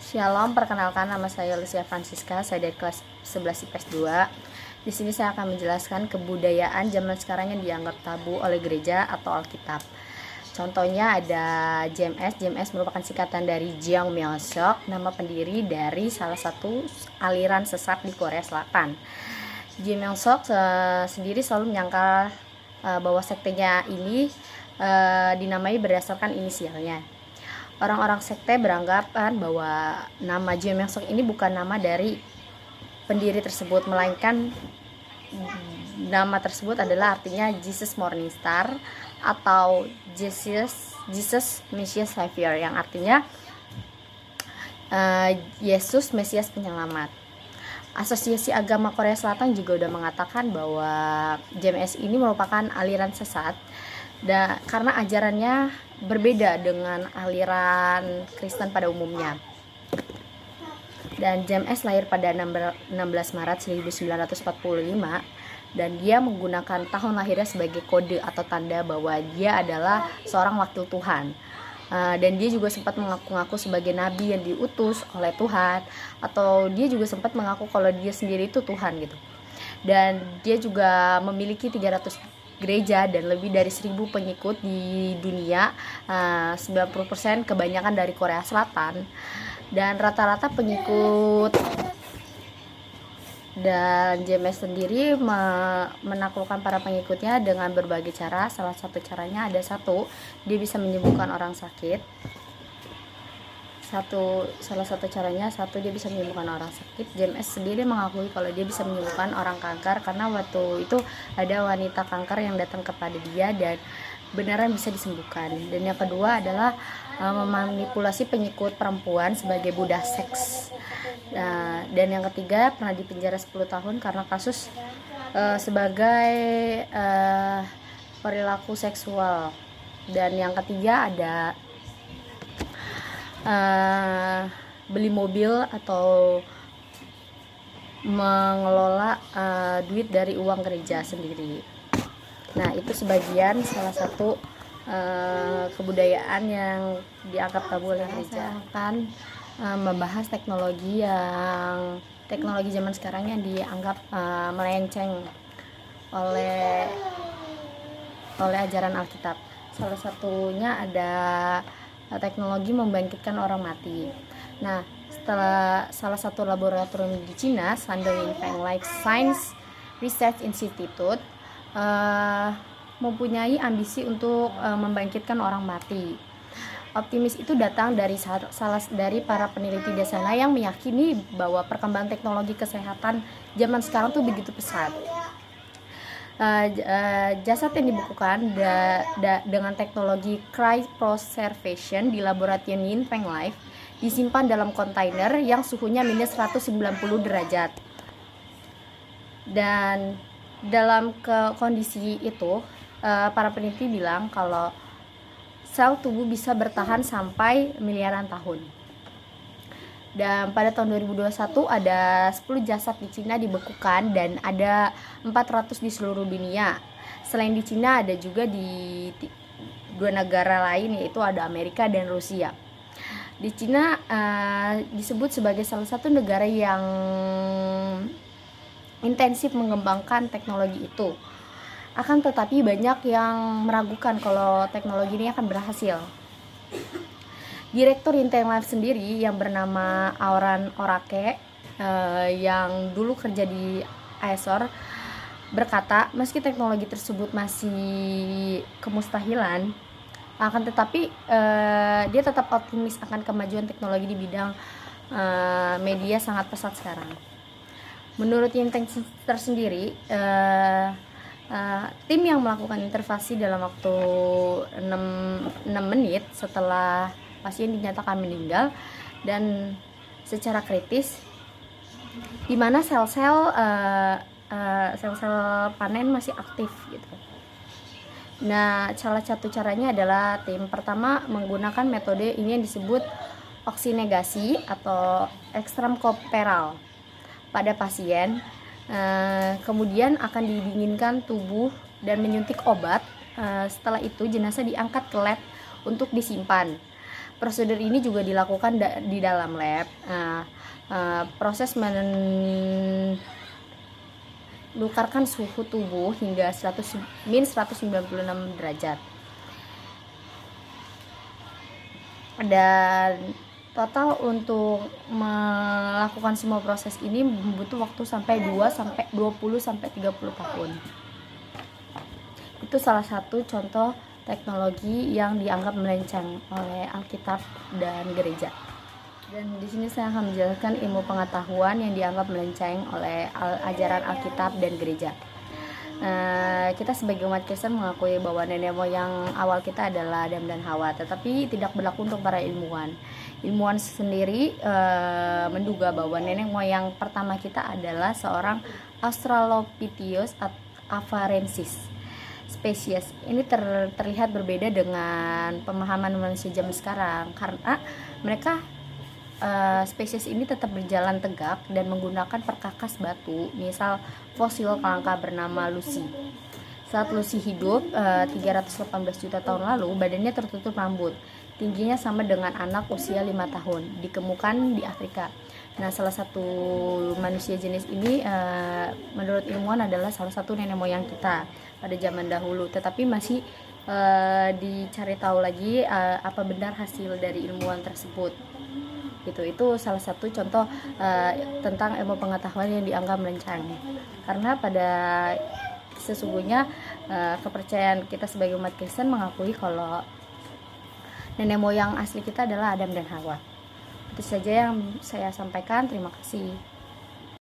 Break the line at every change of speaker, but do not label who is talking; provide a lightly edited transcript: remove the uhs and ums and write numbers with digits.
Shalom, perkenalkan nama saya Lucia Francisca, saya dari kelas 11 IPS 2. Di sini saya akan menjelaskan kebudayaan zaman sekarang yang dianggap tabu oleh gereja atau Alkitab. Contohnya ada JMS. JMS merupakan singkatan dari Jeong Myeong Seok, nama pendiri dari salah satu aliran sesat di Korea Selatan. Jeong Myeong Seok sendiri selalu menyangkal bahwa sektenya ini dinamai berdasarkan inisialnya. Orang-orang sekte beranggapan bahwa nama Jeong Myeong Seok ini bukan nama dari pendiri tersebut, melainkan nama tersebut adalah artinya Jesus Morning Star atau Jesus Messiah Savior, yang artinya Yesus Mesias Penyelamat. Asosiasi Agama Korea Selatan juga sudah mengatakan bahwa JMS ini merupakan aliran sesat karena ajarannya berbeda dengan aliran Kristen pada umumnya. Dan JMS lahir pada 16 Maret 1945 dan dia menggunakan tahun lahirnya sebagai kode atau tanda bahwa dia adalah seorang wakil Tuhan. Dan dia juga sempat mengaku-ngaku sebagai nabi yang diutus oleh Tuhan, atau dia juga sempat mengaku kalau dia sendiri itu Tuhan gitu. Dan dia juga memiliki 300 gereja dan lebih dari 1.000 pengikut di dunia, 90% kebanyakan dari Korea Selatan. Dan rata-rata pengikut dan JMS sendiri menaklukkan para pengikutnya dengan berbagai cara. Salah satu caranya ada dia bisa menyembuhkan orang sakit. Salah satu caranya dia bisa menyembuhkan orang sakit. JMS sendiri mengakui kalau dia bisa menyembuhkan orang kanker karena waktu itu ada wanita kanker yang datang kepada dia dan beneran bisa disembuhkan. Dan yang kedua adalah memanipulasi pengikut perempuan sebagai budak seks. Dan yang ketiga pernah dipenjara 10 tahun karena kasus sebagai perilaku seksual. Dan yang ketiga ada beli mobil atau mengelola duit dari uang gereja sendiri. Nah, itu sebagian salah satu kebudayaan yang dianggap tabu oleh gereja. Akan membahas teknologi zaman sekarang yang dianggap melenceng oleh ajaran Alkitab. Salah satunya ada teknologi membangkitkan orang mati. Nah, setelah salah satu laboratorium di Cina, Shandong Yinfeng Life Science Research Institute mempunyai ambisi untuk membangkitkan orang mati. Optimis itu datang dari dari para peneliti di sana yang meyakini bahwa perkembangan teknologi kesehatan zaman sekarang tuh begitu pesat. Jasad yang dibekukan dengan teknologi cryopreservation di laboratorium Yinfeng Life disimpan dalam kontainer yang suhunya minus 190 derajat. Dan dalam kondisi itu para peneliti bilang kalau sel tubuh bisa bertahan sampai miliaran tahun. Dan pada tahun 2021 ada 10 jasad di Cina dibekukan dan ada 400 di seluruh dunia. Selain di Cina ada juga di 2 negara lain, yaitu ada Amerika dan Rusia. Di Cina disebut sebagai salah satu negara yang intensif mengembangkan teknologi itu. Akan tetapi banyak yang meragukan kalau teknologi ini akan berhasil. Direktur Yinfeng Life sendiri yang bernama Auran Orake yang dulu kerja di Aesor berkata, meski teknologi tersebut masih kemustahilan, akan tetapi dia tetap optimis akan kemajuan teknologi di bidang media sangat pesat sekarang. Menurut Yinfeng tersendiri, tim yang melakukan intervensi dalam waktu 6 menit setelah pasien dinyatakan meninggal dan secara kritis, di mana sel-sel panen masih aktif gitu. Nah, salah satu caranya adalah tim pertama menggunakan metode ini yang disebut oksinegasi atau ekstrem korporal pada pasien. Kemudian akan didinginkan tubuh dan menyuntik obat. Setelah itu jenazah diangkat ke lab untuk disimpan. Prosedur ini juga dilakukan di dalam lab. Proses menukarkan suhu tubuh hingga min 196 derajat. Dan total untuk melakukan semua proses ini membutuhkan waktu sampai 20 sampai 30 tahun. Itu salah satu contoh teknologi yang dianggap melenceng oleh Alkitab dan gereja. Dan di sini saya akan menjelaskan ilmu pengetahuan yang dianggap melenceng oleh ajaran Alkitab dan gereja. Kita sebagai umat Kristen mengakui bahwa nenek moyang awal kita adalah Adam dan Hawa, tetapi tidak berlaku untuk para ilmuwan. Ilmuwan sendiri menduga bahwa nenek moyang pertama kita adalah seorang Australopithecus afarensis spesies. Ini terlihat berbeda dengan pemahaman manusia zaman sekarang, karena mereka spesies ini tetap berjalan tegak dan menggunakan perkakas batu, misal fosil kerangka bernama Lucy. Saat Lucy hidup 318 juta tahun lalu, badannya tertutup rambut, tingginya sama dengan anak usia 5 tahun, ditemukan di Afrika. Nah, salah satu manusia jenis ini menurut ilmuwan adalah salah satu nenek moyang kita pada zaman dahulu, tetapi masih dicari tahu lagi apa benar hasil dari ilmuwan tersebut. Itu salah satu contoh tentang ilmu pengetahuan yang dianggap melenceng, karena pada sesungguhnya kepercayaan kita sebagai umat Kristen mengakui kalau nenek moyang asli kita adalah Adam dan Hawa. Itu saja yang saya sampaikan. Terima kasih.